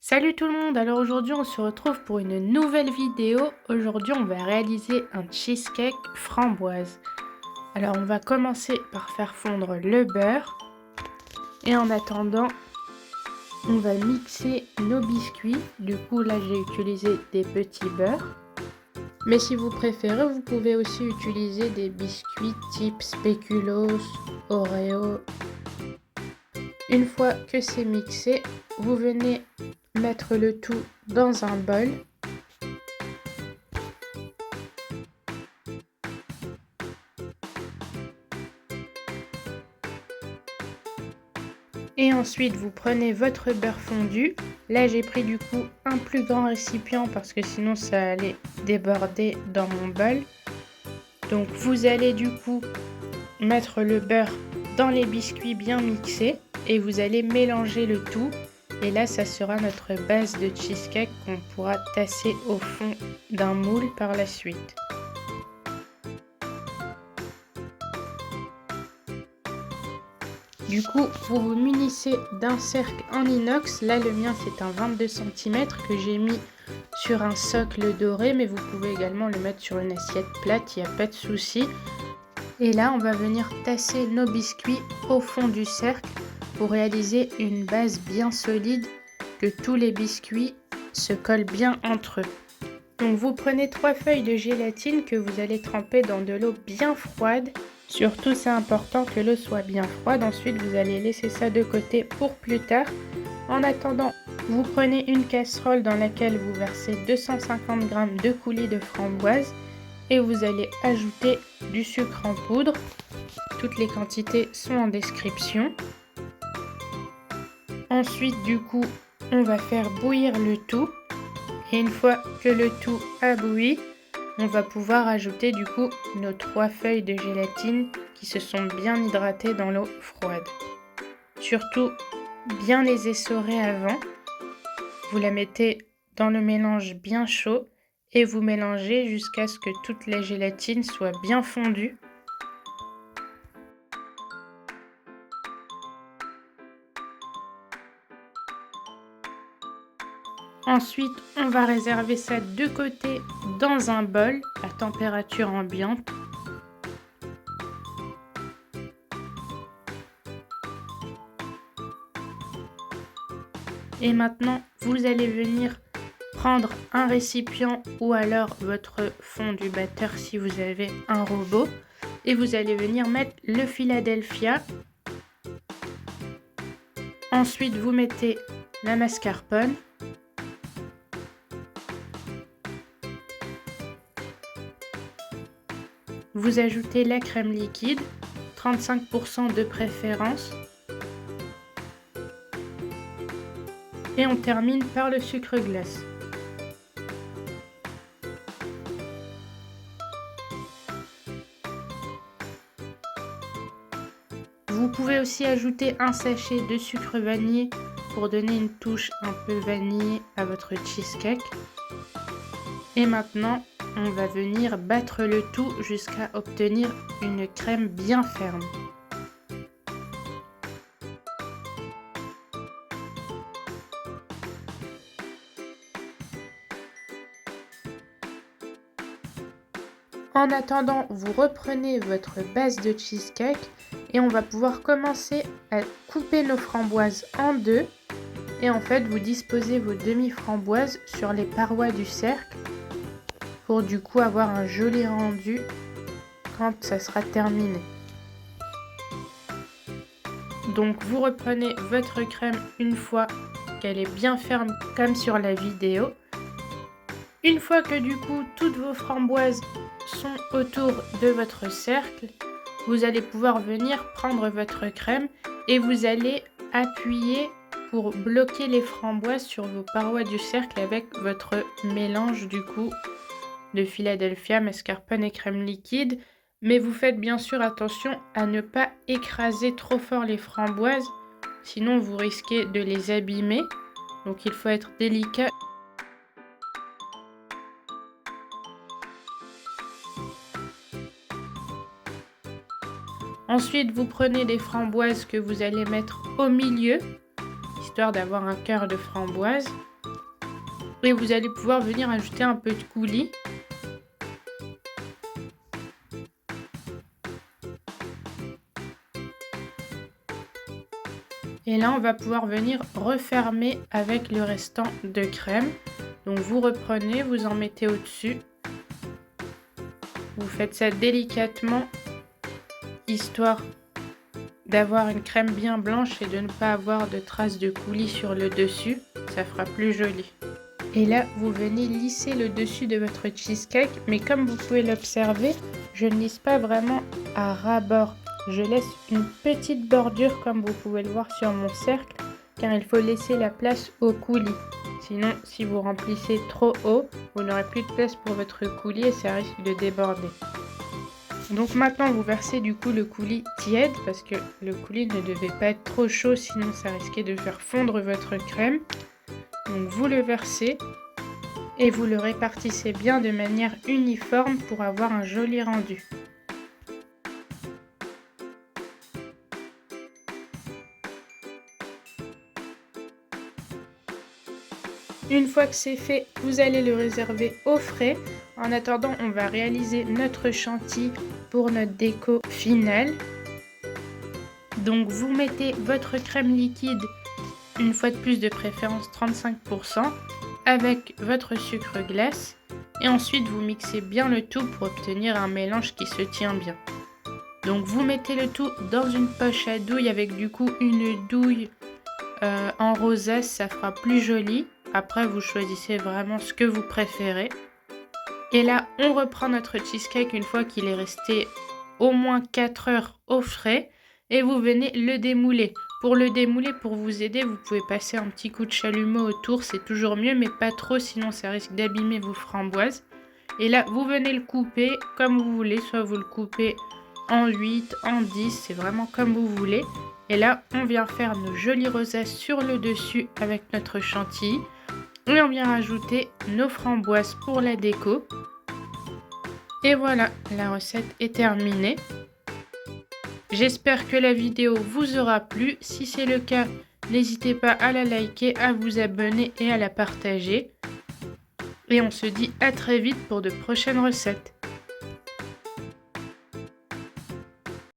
Salut tout le monde, alors aujourd'hui on se retrouve pour une nouvelle vidéo. Aujourd'hui on va réaliser un cheesecake framboise. Alors on va commencer par faire fondre le beurre. Et en attendant, on va mixer nos biscuits. Du coup là j'ai utilisé des petits beurres. Mais si vous préférez, vous pouvez aussi utiliser des biscuits type spéculoos, Oreo. Une fois que c'est mixé, vous venez mettre le tout dans un bol. Et ensuite, vous prenez votre beurre fondu. Là, j'ai pris du coup un plus grand récipient parce que sinon ça allait déborder dans mon bol. Donc vous allez du coup mettre le beurre dans les biscuits bien mixés et vous allez mélanger le tout. Et là, ça sera notre base de cheesecake qu'on pourra tasser au fond d'un moule par la suite. Du coup, vous vous munissez d'un cercle en inox. Là, le mien, c'est un 22 cm que j'ai mis sur un socle doré, mais vous pouvez également le mettre sur une assiette plate, il n'y a pas de souci. Et là, on va venir tasser nos biscuits au fond du cercle pour réaliser une base bien solide, que tous les biscuits se collent bien entre eux. Donc, vous prenez 3 feuilles de gélatine que vous allez tremper dans de l'eau bien froide. Surtout, c'est important que l'eau soit bien froide. Ensuite, vous allez laisser ça de côté pour plus tard. En attendant, vous prenez une casserole dans laquelle vous versez 250 g de coulis de framboise et vous allez ajouter du sucre en poudre. Toutes les quantités sont en description. Ensuite, du coup, on va faire bouillir le tout. Et une fois que le tout a bouilli, on va pouvoir ajouter du coup nos 3 feuilles de gélatine qui se sont bien hydratées dans l'eau froide. Surtout, bien les essorer avant. Vous la mettez dans le mélange bien chaud et vous mélangez jusqu'à ce que toute la gélatine soit bien fondue. Ensuite, on va réserver ça de côté dans un bol à température ambiante. Et maintenant, vous allez venir prendre un récipient ou alors votre fond du batteur si vous avez un robot. Et vous allez venir mettre le Philadelphia. Ensuite, vous mettez la mascarpone. Vous ajoutez la crème liquide, 35% de préférence. Et on termine par le sucre glace. Vous pouvez aussi ajouter un sachet de sucre vanillé pour donner une touche un peu vanillée à votre cheesecake. Et maintenant, on va venir battre le tout jusqu'à obtenir une crème bien ferme. En attendant, vous reprenez votre base de cheesecake et on va pouvoir commencer à couper nos framboises en deux. Et en fait, vous disposez vos demi-framboises sur les parois du cercle pour du coup avoir un joli rendu quand ça sera terminé. Donc vous reprenez votre crème une fois qu'elle est bien ferme comme sur la vidéo. Une fois que du coup toutes vos framboises sont autour de votre cercle, vous allez pouvoir venir prendre votre crème et vous allez appuyer pour bloquer les framboises sur vos parois du cercle avec votre mélange du coup de Philadelphia, mascarpone et crème liquide. Mais vous faites bien sûr attention à ne pas écraser trop fort les framboises, sinon vous risquez de les abîmer. Donc il faut être délicat. Ensuite, vous prenez des framboises que vous allez mettre au milieu, histoire d'avoir un cœur de framboise. Et vous allez pouvoir venir ajouter un peu de coulis. Et là, on va pouvoir venir refermer avec le restant de crème. Donc vous reprenez, vous en mettez au-dessus. Vous faites ça délicatement, histoire d'avoir une crème bien blanche et de ne pas avoir de traces de coulis sur le dessus. Ça fera plus joli. Et là, vous venez lisser le dessus de votre cheesecake. Mais comme vous pouvez l'observer, je ne lisse pas vraiment à ras-bord. Je laisse une petite bordure comme vous pouvez le voir sur mon cercle, car il faut laisser la place au coulis. Sinon, si vous remplissez trop haut, vous n'aurez plus de place pour votre coulis et ça risque de déborder. Donc maintenant, vous versez du coup le coulis tiède, parce que le coulis ne devait pas être trop chaud, sinon ça risquait de faire fondre votre crème. Donc vous le versez et vous le répartissez bien de manière uniforme pour avoir un joli rendu. Une fois que c'est fait, vous allez le réserver au frais. En attendant, on va réaliser notre chantilly pour notre déco finale. Donc vous mettez votre crème liquide, une fois de plus de préférence 35%, avec votre sucre glace. Et ensuite vous mixez bien le tout pour obtenir un mélange qui se tient bien. Donc vous mettez le tout dans une poche à douille avec du coup une douille en rosace, ça fera plus joli. Après, vous choisissez vraiment ce que vous préférez. Et là, on reprend notre cheesecake une fois qu'il est resté au moins 4 heures au frais. Et vous venez le démouler. Pour le démouler, pour vous aider, vous pouvez passer un petit coup de chalumeau autour. C'est toujours mieux, mais pas trop, sinon ça risque d'abîmer vos framboises. Et là, vous venez le couper comme vous voulez. Soit vous le coupez en 8, en 10, c'est vraiment comme vous voulez. Et là, on vient faire nos jolies rosaces sur le dessus avec notre chantilly. Et on vient rajouter nos framboises pour la déco. Et voilà, la recette est terminée. J'espère que la vidéo vous aura plu. Si c'est le cas, n'hésitez pas à la liker, à vous abonner et à la partager. Et on se dit à très vite pour de prochaines recettes.